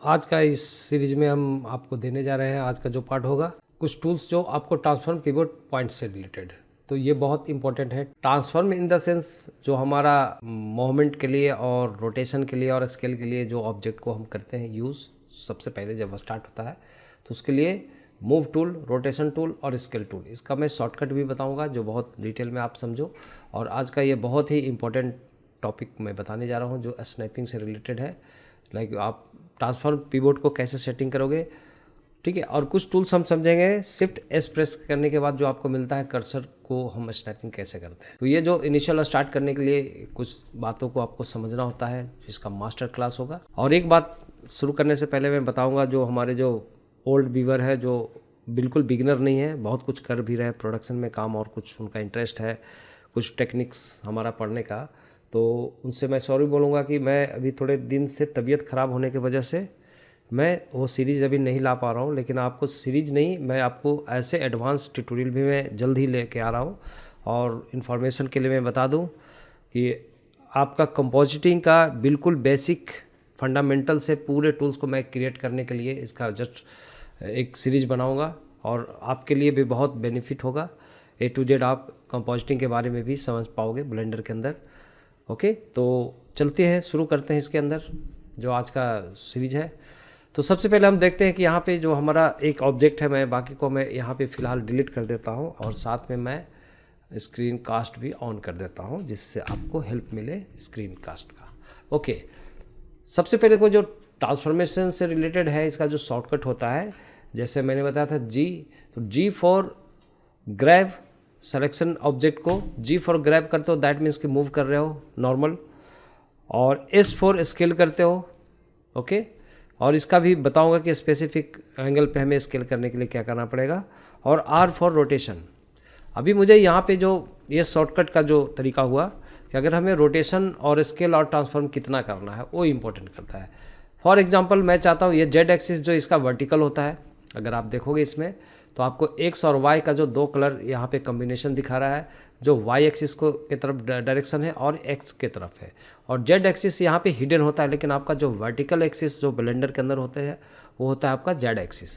आज का इस सीरीज में हम आपको देने जा रहे हैं, आज का जो पार्ट होगा कुछ टूल्स जो आपको ट्रांसफॉर्म कीबोर्ड पॉइंट से रिलेटेड है। तो ये बहुत इंपॉर्टेंट है। ट्रांसफॉर्म इन द सेंस जो हमारा मूवमेंट के लिए और रोटेशन के लिए और स्केल के लिए जो ऑब्जेक्ट को हम करते हैं यूज़, सबसे पहले जब स्टार्ट होता है तो उसके लिए मूव टूल, रोटेशन टूल और स्केल टूल, इसका मैं शॉर्टकट भी बताऊंगा जो बहुत डिटेल में आप समझो। और आज का ये बहुत ही इंपॉर्टेंट टॉपिक मैं बताने जा रहा हूँ जो स्नैपिंग से रिलेटेड है। लाइक आप ट्रांसफॉर्म कीबोर्ड को कैसे सेटिंग करोगे, ठीक है। और कुछ टूल्स हम समझेंगे। शिफ्ट एस प्रेस करने के बाद जो आपको मिलता है कर्सर को हम स्नैपिंग कैसे करते हैं। तो ये जो इनिशियल स्टार्ट करने के लिए कुछ बातों को आपको समझना होता है, जिसका मास्टर क्लास होगा। और एक बात शुरू करने से पहले मैं बताऊंगा, जो हमारे जो ओल्ड व्यूअर है जो बिल्कुल बिगिनर नहीं है, बहुत कुछ कर भी रहे हैं प्रोडक्शन में काम और कुछ उनका इंटरेस्ट है कुछ टेक्निक्स हमारा पढ़ने का, तो उनसे मैं सॉरी बोलूँगा कि मैं अभी थोड़े दिन से तबीयत ख़राब होने की वजह से मैं वो सीरीज़ अभी नहीं ला पा रहा हूँ। लेकिन आपको सीरीज़ नहीं, मैं आपको ऐसे एडवांस ट्यूटोरियल भी मैं जल्द ही लेके आ रहा हूँ। और इन्फॉर्मेशन के लिए मैं बता दूँ कि आपका कंपोजिटिंग का बिल्कुल बेसिक फंडामेंटल से पूरे टूल्स को मैं क्रिएट करने के लिए इसका जस्ट एक सीरीज़ बनाऊँगा और आपके लिए भी बहुत बेनिफिट होगा। ए टू जेड आप कंपोजिटिंग के बारे में भी समझ पाओगे ब्लेंडर के अंदर। ओके, तो चलते हैं, शुरू करते हैं इसके अंदर जो आज का सीरीज है। तो सबसे पहले हम देखते हैं कि यहाँ पे जो हमारा एक ऑब्जेक्ट है, मैं बाकी को मैं यहाँ पे फ़िलहाल डिलीट कर देता हूँ और साथ में मैं स्क्रीन कास्ट भी ऑन कर देता हूँ जिससे आपको हेल्प मिले स्क्रीन कास्ट का। ओके, सबसे पहले को जो ट्रांसफॉर्मेशन से रिलेटेड है इसका जो शॉर्टकट होता है, जैसे मैंने बताया था जी, तो जी फॉर ग्रैब, सिलेक्शन ऑब्जेक्ट को जी फॉर ग्रैब करते हो, दैट मीन्स कि मूव कर रहे हो नॉर्मल। और एस फॉर स्केल करते हो, ओके। और इसका भी बताऊंगा कि स्पेसिफिक एंगल पे हमें स्केल करने के लिए क्या करना पड़ेगा। और आर फॉर रोटेशन। अभी मुझे यहाँ पे जो ये शॉर्टकट का जो तरीका हुआ कि अगर हमें रोटेशन और स्केल और ट्रांसफॉर्म कितना करना है वो इम्पोर्टेंट करता है। फॉर एग्जाम्पल मैं चाहता हूँ ये जेड एक्सिस जो इसका वर्टिकल होता है, अगर आप देखोगे इसमें तो आपको एक्स और वाई का जो दो कलर यहाँ पे कॉम्बिनेशन दिखा रहा है, जो वाई एक्सिस को के तरफ डायरेक्शन है और एक्स के तरफ है, और जेड एक्सिस यहाँ पे हिडन होता है। लेकिन आपका जो वर्टिकल एक्सिस जो ब्लेंडर के अंदर होते हैं वो होता है आपका जेड एक्सिस।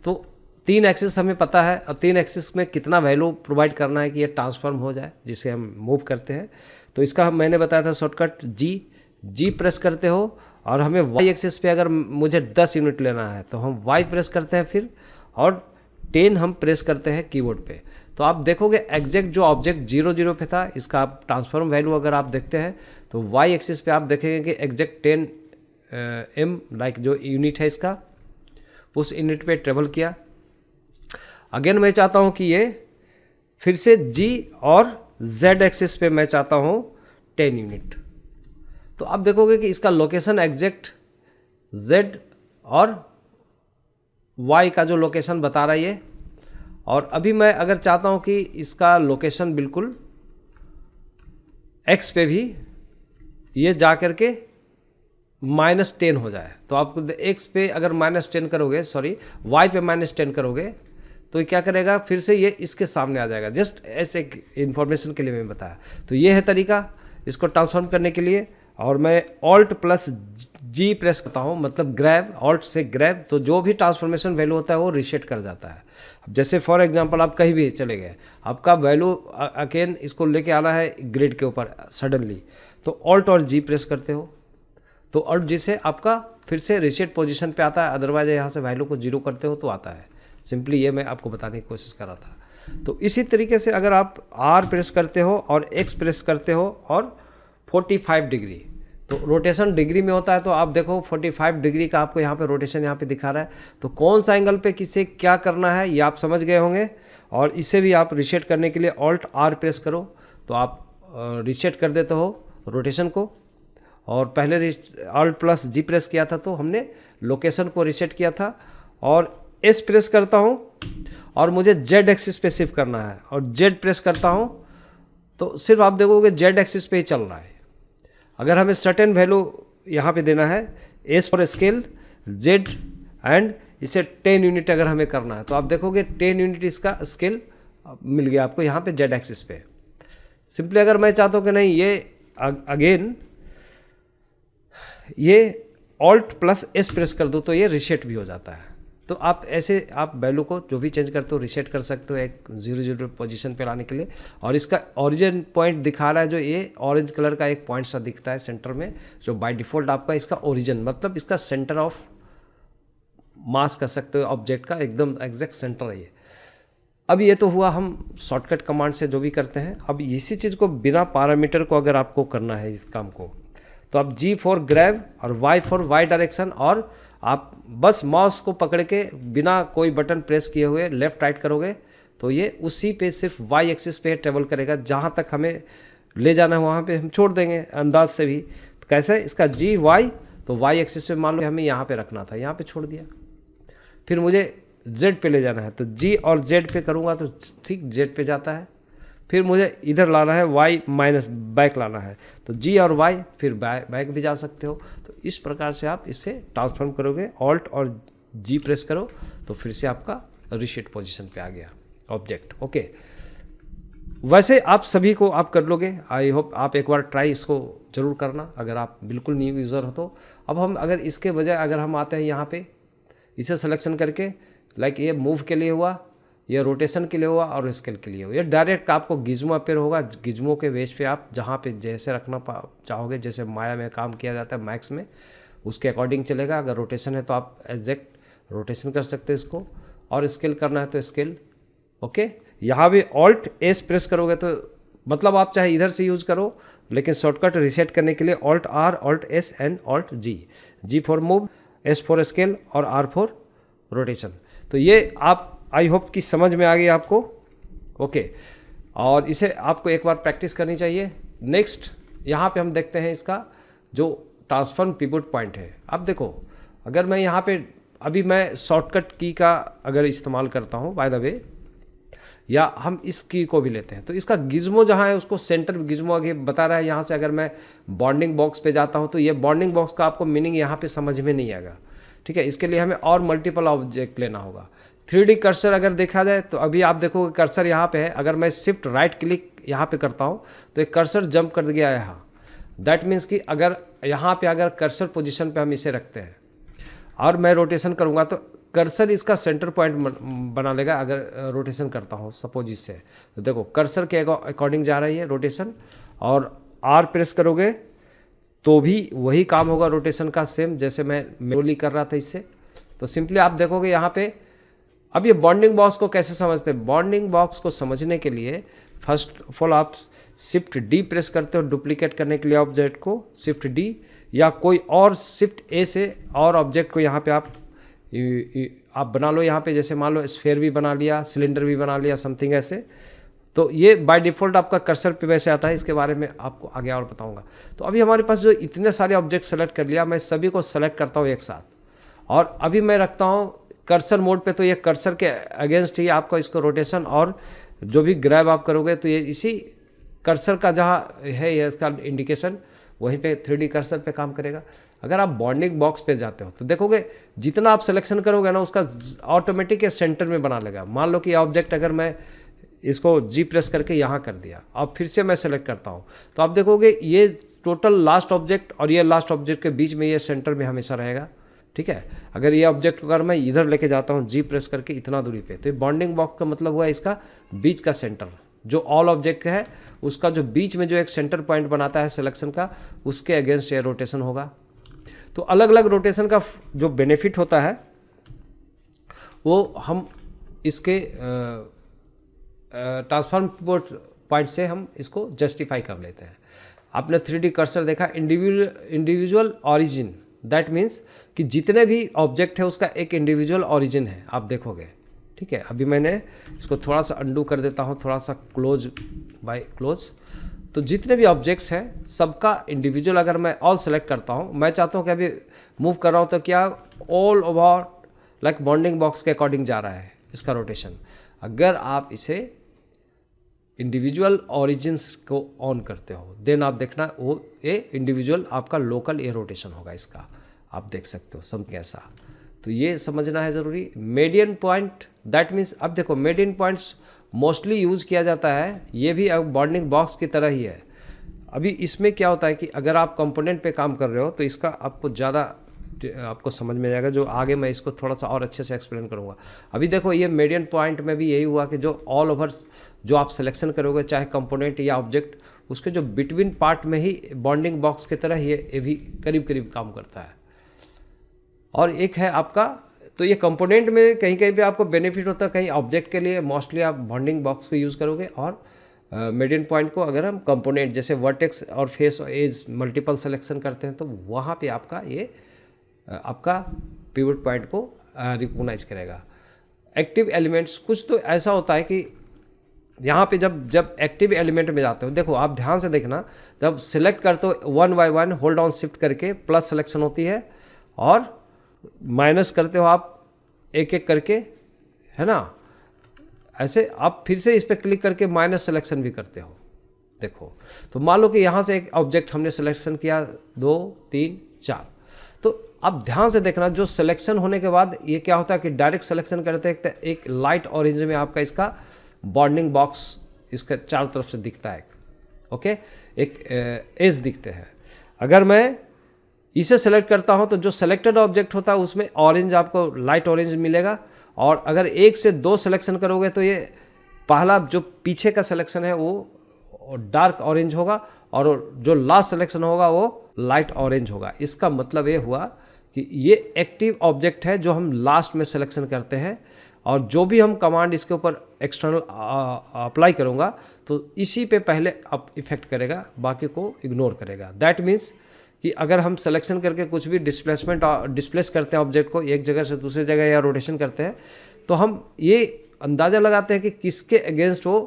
तो तीन एक्सिस हमें पता है और तीन एक्सिस में कितना वैल्यू प्रोवाइड करना है कि ये ट्रांसफॉर्म हो जाए, जिसे हम मूव करते हैं। तो इसका मैंने बताया था शॉर्टकट जी प्रेस करते हो और हमें वाई एक्सिस पे अगर मुझे 10 यूनिट लेना है तो हम वाई प्रेस करते हैं फिर, और 10 हम प्रेस करते हैं कीबोर्ड पे। तो आप देखोगे एग्जैक्ट जो ऑब्जेक्ट 0 पे था, इसका आप ट्रांसफॉर्म वैल्यू अगर आप देखते हैं तो वाई एक्सिस पे आप देखेंगे कि एग्जैक्ट 10 एम लाइक जो यूनिट है इसका, उस यूनिट पे ट्रेवल किया। अगेन मैं चाहता हूँ कि ये फिर से जी और जेड एक्सिस पे मैं चाहता हूँ 10 यूनिट। तो आप देखोगे कि इसका लोकेशन एग्जैक्ट जेड और वाई का जो लोकेशन बता रहा है ये। और अभी मैं अगर चाहता हूं कि इसका लोकेशन बिल्कुल एक्स पे भी ये जा कर के -10 हो जाए, तो आपको एक्स पे अगर -10 करोगे, सॉरी वाई पे -10 करोगे तो ये क्या करेगा, फिर से ये इसके सामने आ जाएगा। जस्ट ऐसे इंफॉर्मेशन के लिए मैं बताया। तो ये है तरीका इसको ट्रांसफॉर्म करने के लिए। और मैं ऑल्ट प्लस जी प्रेस करता हूँ, मतलब ग्रैब, ऑल्ट से ग्रैब, तो जो भी ट्रांसफॉर्मेशन वैल्यू होता है वो रीसेट कर जाता है। जैसे फॉर एग्जांपल आप कहीं भी चले गए, आपका वैल्यू अगेन इसको लेके आना है ग्रिड के ऊपर सडनली, तो ऑल्ट और जी प्रेस करते हो, तो ऑल्ट जी से आपका फिर से रीसेट पोजीशन पे आता है। अदरवाइज यहाँ से वैल्यू को 0 करते हो तो आता है। सिंपली ये मैं आपको बताने की कोशिश कर रहा था। तो इसी तरीके से अगर आप आर प्रेस करते हो और एक्स प्रेस करते हो और 45 डिग्री, तो रोटेशन डिग्री में होता है, तो आप देखो 45 डिग्री का आपको यहाँ पे रोटेशन यहाँ पे दिखा रहा है। तो कौन सा एंगल पे किसे क्या करना है ये आप समझ गए होंगे। और इसे भी आप रीसेट करने के लिए ऑल्ट आर प्रेस करो तो आप रीसेट कर देते हो रोटेशन को। और पहले ऑल्ट प्लस जी प्रेस किया था तो हमने लोकेशन को रीसेट किया था। और एस प्रेस करता हूँ और मुझे जेड एक्सिस पे शिफ्ट करना है, और जेड प्रेस करता हूँ तो सिर्फ आप देखोगे जेड एक्सिस पे ही चल रहा है। अगर हमें सर्टेन वैल्यू यहाँ पे देना है, S for scale, Z and इसे 10 यूनिट अगर हमें करना है, तो आप देखोगे 10 यूनिट इसका स्केल मिल गया आपको यहाँ पे जेड एक्सिस पे। सिंपली अगर मैं चाहता हूँ कि नहीं ये अगेन ये ऑल्ट प्लस एस प्रेस कर दो तो ये रीसेट भी हो जाता है। तो आप ऐसे आप वैल्यू को जो भी चेंज करते हो रीसेट कर सकते हो एक 0 पोजीशन पे लाने के लिए। और इसका ओरिजिन पॉइंट दिखा रहा है जो ये ऑरेंज कलर का एक पॉइंट सा दिखता है सेंटर में, जो बाय डिफ़ॉल्ट आपका इसका ओरिजिन मतलब इसका सेंटर ऑफ मास कर सकते हो ऑब्जेक्ट का, एकदम एग्जैक्ट सेंटर है ये। अब ये तो हुआ हम शॉर्टकट कमांड से जो भी करते हैं। अब इसी चीज़ को बिना पैरामीटर को अगर आपको करना है इस काम को, तो आप G फॉर ग्रैब और Y फॉर वाई डायरेक्शन, और आप बस माउस को पकड़ के बिना कोई बटन प्रेस किए हुए लेफ़्ट राइट करोगे तो ये उसी पे सिर्फ वाई एक्सिस पे ट्रेवल करेगा, जहाँ तक हमें ले जाना है वहाँ पे हम छोड़ देंगे अंदाज से भी। तो कैसे इसका G Y, तो वाई एक्सिस पे मान लो हमें यहाँ पे रखना था, यहाँ पे छोड़ दिया। फिर मुझे Z पे ले जाना है तो G और Z पे करूँगा तो ठीक Z पे जाता है। फिर मुझे इधर लाना है Y माइनस बैक लाना है तो G और Y फिर बैक भी जा सकते हो। तो इस प्रकार से आप इससे ट्रांसफॉर्म करोगे, ऑल्ट और G प्रेस करो तो फिर से आपका रीसेट पोजीशन पे आ गया ऑब्जेक्ट। ओके, वैसे आप सभी को आप कर लोगे। आई होप आप एक बार ट्राई इसको ज़रूर करना अगर आप बिल्कुल न्यू यूज़र हो तो। अब हम अगर इसके बजाय अगर हम आते हैं यहाँ पे इसे सिलेक्शन करके, लाइक ये मूव के लिए हुआ, ये रोटेशन के लिए हुआ और स्केल के लिए हुआ, ये डायरेक्ट आपको गिज्मो अपेयर होगा। गिज्मो के बेस पे आप जहाँ पे जैसे रखना चाहोगे, जैसे माया में काम किया जाता है मैक्स में, उसके अकॉर्डिंग चलेगा। अगर रोटेशन है तो आप एग्जैक्ट रोटेशन कर सकते हो इसको, और स्केल करना है तो स्केल। ओके, यहाँ भी ऑल्ट एस प्रेस करोगे तो मतलब आप चाहे इधर से यूज़ करो, लेकिन शॉर्टकट रीसेट करने के लिए alt R, alt S and alt G. G for move, S for scale और आर फॉर रोटेशन। तो ये आप आई होप कि समझ में आ गई आपको। ओके, और इसे आपको एक बार प्रैक्टिस करनी चाहिए। नेक्स्ट यहाँ पे हम देखते हैं इसका जो ट्रांसफॉर्म पिवट पॉइंट है। अब देखो, अगर मैं यहाँ पे अभी मैं शॉर्टकट की का अगर इस्तेमाल करता हूँ बाय द वे, या हम इस की को भी लेते हैं तो इसका गिज्मो जहाँ है उसको सेंटर गिज्मो आगे बता रहा है। यहाँ से अगर मैं बॉन्डिंग बॉक्स पे जाता हूँ तो ये बॉन्डिंग बॉक्स का आपको मीनिंग यहाँ पे समझ में नहीं आएगा। ठीक है, इसके लिए हमें और मल्टीपल ऑब्जेक्ट लेना होगा। 3D कर्सर अगर देखा जाए तो अभी आप देखोगे कर्सर यहाँ पे है, अगर मैं शिफ्ट राइट क्लिक यहाँ पे करता हूँ तो एक कर्सर जंप कर गया यहाँ। दैट मीन्स कि अगर यहाँ पे अगर कर्सर पोजीशन पे हम इसे रखते हैं और मैं रोटेशन करूँगा तो कर्सर इसका सेंटर पॉइंट बना लेगा। अगर रोटेशन करता हूँ सपोज इससे, तो देखो कर्सर के अकॉर्डिंग जा रही है रोटेशन, और आर प्रेस करोगे तो भी वही काम होगा रोटेशन का सेम, जैसे मैं मैनुअली कर रहा था इससे। तो सिंपली आप देखोगे यहाँ पे। अब ये बॉन्डिंग बॉक्स को कैसे समझते हैं? बॉन्डिंग बॉक्स को समझने के लिए फर्स्ट ऑफ ऑल आप शिफ्ट डी प्रेस करते हो डुप्लीकेट करने के लिए ऑब्जेक्ट को, शिफ्ट डी, या कोई और शिफ्ट ए से और ऑब्जेक्ट को यहाँ पे आप बना लो। यहाँ पे जैसे मान लो स्फेयर भी बना लिया, सिलेंडर भी बना लिया, समथिंग ऐसे। तो ये बाय डिफ़ॉल्ट आपका कर्सर पे वैसे आता है, इसके बारे में आपको आगे और बताऊंगा। तो अभी हमारे पास जो इतने सारे ऑब्जेक्ट सेलेक्ट कर लिया, मैं सभी को सेलेक्ट करता हूँ एक साथ, और अभी मैं रखता हूँ कर्सर मोड पे। तो ये कर्सर के अगेंस्ट ही आपको इसको रोटेशन और जो भी ग्रैब आप करोगे तो ये इसी कर्सर का जहाँ है ये इसका इंडिकेशन, वहीं पे 3D कर्सर पे काम करेगा। अगर आप बॉन्डिंग बॉक्स पे जाते हो तो देखोगे जितना आप सिलेक्शन करोगे ना उसका ऑटोमेटिक ये सेंटर में बना लेगा। मान लो कि ऑब्जेक्ट अगर मैं इसको जी प्रेस करके यहाँ कर दिया, अब फिर से मैं सेलेक्ट करता हूँ तो आप देखोगे ये टोटल लास्ट ऑब्जेक्ट और ये लास्ट ऑब्जेक्ट के बीच में ये सेंटर में हमेशा रहेगा। ठीक है, अगर ये ऑब्जेक्ट अगर मैं इधर लेके जाता हूँ जी प्रेस करके इतना दूरी पे, तो बॉन्डिंग बॉक्स का मतलब हुआ इसका बीच का सेंटर, जो ऑल ऑब्जेक्ट है उसका जो बीच में जो एक सेंटर पॉइंट बनाता है सिलेक्शन का, उसके अगेंस्ट ये रोटेशन होगा। तो अलग अलग रोटेशन का जो बेनिफिट होता है वो हम इसके ट्रांसफॉर्म पॉइंट से हम इसको जस्टिफाई कर लेते हैं। आपने 3D कर्सर देखा, इंडिविजुअल ऑरिजिन, दैट मीन्स कि जितने भी ऑब्जेक्ट है उसका एक इंडिविजुअल ऑरिजिन है, आप देखोगे। ठीक है, अभी मैंने इसको थोड़ा सा अंडू कर देता हूँ, थोड़ा सा क्लोज बाय क्लोज। तो जितने भी ऑब्जेक्ट्स हैं सबका इंडिविजुअल अगर मैं ऑल सेलेक्ट करता हूँ, मैं चाहता हूँ कि अभी मूव कर रहा हूँ तो क्या all over like bonding box के अकॉर्डिंग जा रहा है इसका रोटेशन। अगर आप इसे इंडिविजुअल ऑरिजिन्स को ऑन करते हो देन आप देखना वो ये इंडिविजुअल आपका लोकल ये रोटेशन होगा इसका, आप देख सकते हो समथिंग ऐसा। तो ये समझना है ज़रूरी। मेडियन पॉइंट, दैट मीन्स अब देखो मेडियन पॉइंट्स मोस्टली यूज़ किया जाता है, ये भी अब बॉन्डिंग बॉक्स की तरह ही है। अभी इसमें क्या होता है कि अगर आप कंपोनेंट पे काम कर रहे हो तो इसका आपको ज़्यादा आपको समझ में आएगा, जो आगे मैं इसको थोड़ा सा और अच्छे से एक्सप्लेन करूँगा। अभी देखो ये मीडियन पॉइंट में भी यही हुआ कि जो ऑल ओवर जो आप सिलेक्शन करोगे, चाहे कंपोनेंट या ऑब्जेक्ट, उसके जो बिटवीन पार्ट में ही बॉन्डिंग बॉक्स की तरह ये भी करीब करीब काम करता है। और एक है आपका, तो ये कंपोनेंट में कहीं कहीं पे आपको बेनिफिट होता है, कहीं ऑब्जेक्ट के लिए मोस्टली आप बॉन्डिंग बॉक्स को यूज़ करोगे, और मीडियन पॉइंट को अगर हम कंपोनेंट जैसे वर्टेक्स और फेस और एज मल्टीपल सिलेक्शन करते हैं तो वहाँ पे आपका ये आपका पिवट पॉइंट को रिकॉग्नाइज करेगा। एक्टिव एलिमेंट्स, कुछ तो ऐसा होता है कि यहाँ पे जब एक्टिव एलिमेंट में जाते हो, देखो आप ध्यान से देखना, जब सिलेक्ट करते हो 1 बाय 1 होल्ड ऑन शिफ्ट करके प्लस सिलेक्शन होती है, और माइनस करते हो आप एक एक करके, है ना, ऐसे आप फिर से इस पर क्लिक करके माइनस सिलेक्शन भी करते हो। देखो तो मान लो कि यहाँ से एक ऑब्जेक्ट हमने सिलेक्शन किया 2 3 4, तो अब ध्यान से देखना, जो सिलेक्शन होने के बाद ये क्या होता है कि डायरेक्ट सिलेक्शन करते हैं, एक लाइट ऑरेंज में आपका इसका बॉन्डिंग बॉक्स इसके चारों तरफ से दिखता है, ओके, एक एज दिखते हैं। अगर मैं इसे सेलेक्ट करता हूं तो जो सेलेक्टेड ऑब्जेक्ट होता है उसमें ऑरेंज, आपको लाइट ऑरेंज मिलेगा, और अगर 1 से 2 सिलेक्शन करोगे तो ये पहला जो पीछे का सिलेक्शन है वो डार्क ऑरेंज होगा, और जो लास्ट सिलेक्शन होगा वो लाइट ऑरेंज होगा। इसका मतलब ये हुआ कि ये एक्टिव ऑब्जेक्ट है जो हम लास्ट में सिलेक्शन करते हैं, और जो भी हम कमांड इसके ऊपर एक्सटर्नल अप्लाई करूँगा तो इसी पे पहले अब इफेक्ट करेगा, बाकी को इग्नोर करेगा। दैट मीन्स कि अगर हम सिलेक्शन करके कुछ भी डिस्प्लेस करते हैं ऑब्जेक्ट को एक जगह से दूसरी जगह या रोटेशन करते हैं, तो हम ये अंदाज़ा लगाते हैं कि किसके अगेंस्ट वो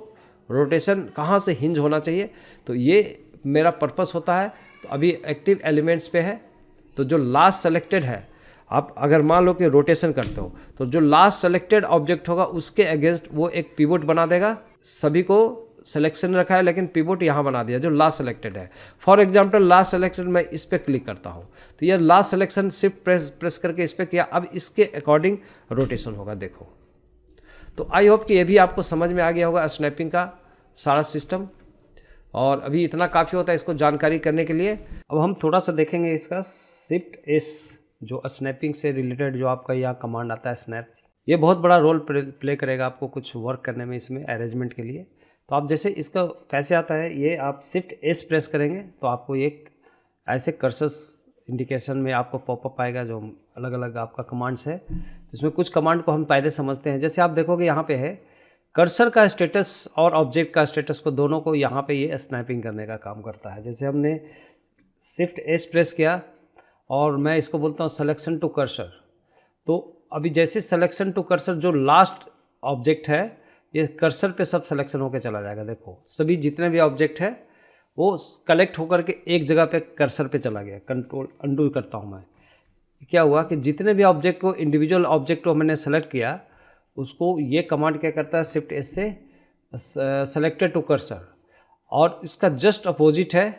रोटेशन कहाँ से हिंज होना चाहिए। तो ये मेरा पर्पस होता है। तो अभी एक्टिव एलिमेंट्स पे है, तो जो लास्ट सेलेक्टेड है, आप अगर मान लो कि रोटेशन करते हो तो जो लास्ट सेलेक्टेड ऑब्जेक्ट होगा उसके अगेंस्ट वो एक पिवोट बना देगा। सभी को सिलेक्शन रखा है लेकिन पिवोट यहाँ बना दिया जो लास्ट सेलेक्टेड है। फॉर एग्जांपल लास्ट सिलेक्शन मैं इस पर क्लिक करता हूँ तो यह लास्ट सिलेक्शन शिफ्ट प्रेस करके इस पर किया, अब इसके अकॉर्डिंग रोटेशन होगा। देखो तो आई होप कि ये भी आपको समझ में आ गया होगा स्नैपिंग का सारा सिस्टम, और अभी इतना काफ़ी होता है इसको जानकारी करने के लिए। अब हम थोड़ा सा देखेंगे इसका शिफ्ट एस जो स्नैपिंग से रिलेटेड जो आपका यहाँ कमांड आता है स्नैप, ये बहुत बड़ा रोल प्ले करेगा आपको कुछ वर्क करने में इसमें अरेंजमेंट के लिए। तो आप जैसे इसका कैसे आता है, ये आप शिफ्ट एस प्रेस करेंगे तो आपको एक ऐसे कर्सर्स इंडिकेशन में आपको पॉपअप आएगा जो अलग अलग आपका कमांड्स है। इसमें कुछ कमांड को हम पहले समझते हैं। जैसे आप देखोगे यहाँ पे है कर्सर का स्टेटस और ऑब्जेक्ट का स्टेटस को दोनों को यहाँ पे ये स्नैपिंग करने का काम करता है। जैसे हमने शिफ्ट एस प्रेस किया और मैं इसको बोलता हूँ सिलेक्शन टू कर्सर, तो अभी जैसे सिलेक्शन टू कर्सर जो लास्ट ऑब्जेक्ट है ये कर्सर पे सब सिलेक्शन होकर चला जाएगा। देखो सभी जितने भी ऑब्जेक्ट है वो कलेक्ट होकर के एक जगह पे कर्सर पे चला गया। कंट्रोल अंडू करता हूँ मैं, क्या हुआ कि जितने भी ऑब्जेक्ट को इंडिविजुअल ऑब्जेक्ट को मैंने सेलेक्ट किया उसको ये कमांड क्या करता है शिफ्ट एस से सेलेक्टेड टू कर्सर, और इसका जस्ट अपोजिट है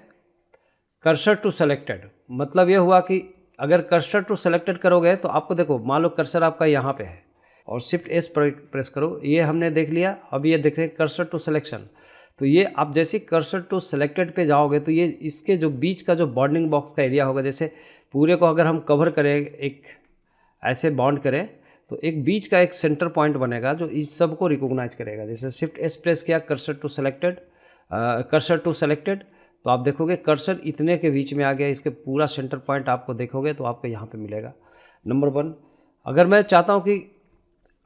कर्सर टू सेलेक्टेड। मतलब ये हुआ कि अगर कर्सर टू सेलेक्टेड करोगे तो आपको देखो मान लो कर्सर आपका यहाँ पे है और शिफ्ट एस प्रेस करो, ये हमने देख लिया। अब ये देख रहे हैं कर्सर टू सिलेक्शन, तो ये आप जैसे कर्सर टू सेलेक्टेड पे जाओगे तो ये इसके जो बीच का जो बॉन्डिंग बॉक्स का एरिया होगा, जैसे पूरे को अगर हम कवर करें एक ऐसे बॉन्ड करें तो एक बीच का एक सेंटर पॉइंट बनेगा जो इस सब को रिकॉग्नाइज करेगा। जैसे शिफ्ट एस प्रेस किया कर्सर टू सेलेक्टेड तो आप देखोगे कर्सर इतने के बीच में आ गया, इसके पूरा सेंटर पॉइंट आपको देखोगे तो आपको यहाँ पे मिलेगा। नंबर 1 अगर मैं चाहता हूँ कि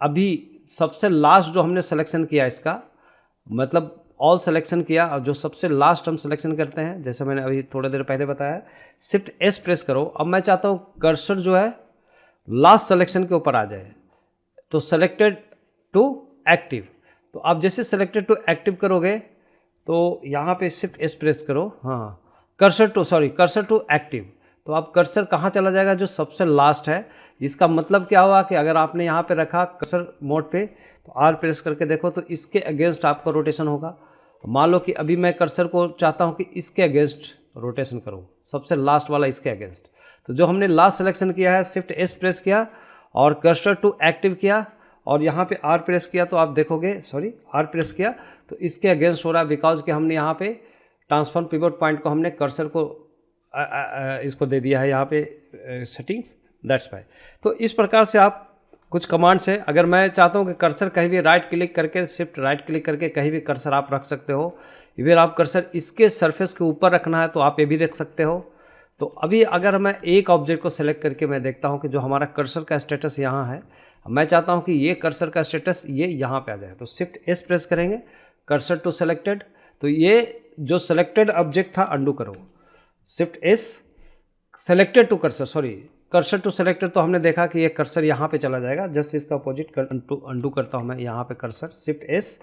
अभी सबसे लास्ट जो हमने सिलेक्शन किया इसका मतलब ऑल सिलेक्शन किया और जो सबसे लास्ट हम सिलेक्शन करते हैं, जैसे मैंने अभी थोड़ी देर पहले बताया शिफ्ट एस प्रेस करो। अब मैं चाहता हूँ कर्सर जो है लास्ट सिलेक्शन के ऊपर आ जाए, तो सेलेक्टेड टू एक्टिव, तो आप जैसे सेलेक्टेड टू एक्टिव करोगे तो यहाँ पे शिफ्ट एस प्रेस करो, हाँ कर्सर टू एक्टिव, तो आप कर्सर कहाँ चला जाएगा जो सबसे लास्ट है। इसका मतलब क्या हुआ कि अगर आपने यहाँ पे रखा कर्सर मोड पे तो आर प्रेस करके देखो तो इसके अगेंस्ट आपका रोटेशन होगा। मान लो कि अभी मैं कर्सर को चाहता हूँ कि इसके अगेंस्ट रोटेशन करूँ, सबसे लास्ट वाला इसके अगेंस्ट, तो जो हमने लास्ट सिलेक्शन किया है शिफ्ट एस प्रेस किया और कर्सर टू एक्टिव किया और यहाँ पे आर प्रेस किया तो आप देखोगे आर प्रेस किया तो इसके अगेंस्ट हो रहा है, बिकॉज कि हमने यहाँ पे ट्रांसफॉर्म पिवट पॉइंट को हमने कर्सर को इसको दे दिया है यहाँ पे सेटिंग्स। That's why. तो इस प्रकार से आप कुछ कमांड्स है, अगर मैं चाहता हूँ कि कर्सर कहीं भी राइट क्लिक करके, शिफ्ट राइट क्लिक करके कहीं भी कर्सर आप रख सकते हो। इवन आप कर्सर इसके सरफेस के ऊपर रखना है तो आप ये भी रख सकते हो। तो अभी अगर मैं एक ऑब्जेक्ट को सेलेक्ट करके मैं देखता हूँ कि जो हमारा कर्सर का स्टेटस यहाँ है, मैं चाहता हूँ कि ये कर्सर का स्टेटस ये यहाँ पे आ जाए, तो शिफ्ट एस प्रेस करेंगे, कर्सर टू सेलेक्टेड, तो ये जो सेलेक्टेड ऑब्जेक्ट था अंडू करो, shift S selected to cursor, sorry cursor to selected, तो हमने देखा कि ये कर्सर यहाँ पे चला जाएगा। जस्ट इसका अपोजिट अंडू करता हूँ मैं, यहाँ पे कर्सर शिफ्ट एस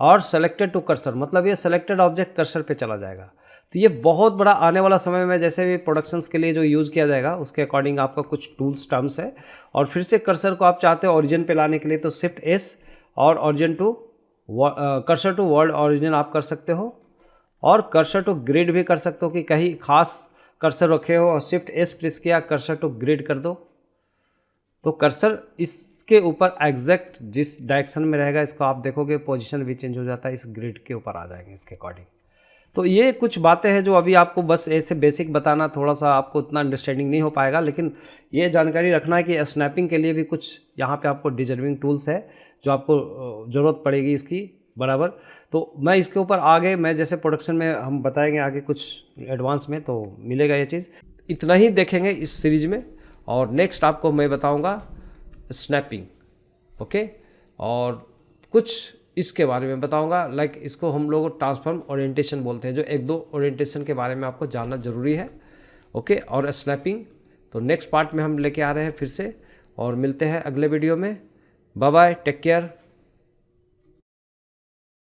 और सेलेक्टेड टू कर्सर, मतलब ये सेलेक्टेड ऑब्जेक्ट कर्सर पे चला जाएगा। तो ये बहुत बड़ा आने वाला समय में जैसे भी प्रोडक्शंस के लिए जो यूज़ किया जाएगा उसके अकॉर्डिंग आपका कुछ टूल्स टर्म्स है। और फिर से कर्सर को आप चाहते हो ओरिजिन पे लाने के लिए तो शिफ्ट एस और origin to cursor to world origin आप कर सकते हो, और कर्सर टू ग्रिड भी कर सकते हो कि कहीं खास कर्सर रखे हो और शिफ्ट एस प्रेस किया, कर्सर टू ग्रिड कर दो, तो कर्सर इसके ऊपर एग्जैक्ट जिस डायरेक्शन में रहेगा इसको आप देखोगे पोजीशन भी चेंज हो जाता है, इस ग्रिड के ऊपर आ जाएंगे इसके अकॉर्डिंग। तो ये कुछ बातें हैं जो अभी आपको बस ऐसे बेसिक बताना, थोड़ा सा आपको उतना अंडरस्टैंडिंग नहीं हो पाएगा, लेकिन ये जानकारी रखना है कि स्नैपिंग के लिए भी कुछ यहाँ पे आपको डिजर्विंग टूल्स है जो आपको ज़रूरत पड़ेगी इसकी बराबर। तो मैं इसके ऊपर आगे मैं जैसे प्रोडक्शन में हम बताएंगे आगे कुछ एडवांस में, तो मिलेगा ये चीज़। इतना ही देखेंगे इस सीरीज में, और नेक्स्ट आपको मैं बताऊँगा स्नैपिंग, ओके, और कुछ इसके बारे में बताऊंगा, लाइक इसको हम लोग ट्रांसफॉर्म ओरिएंटेशन बोलते हैं, जो एक दो ओरिएंटेशन के बारे में आपको जानना जरूरी है, ओके। और स्नैपिंग तो नेक्स्ट पार्ट में हम लेके आ रहे हैं फिर से, और मिलते हैं अगले वीडियो में। Bye bye, take care.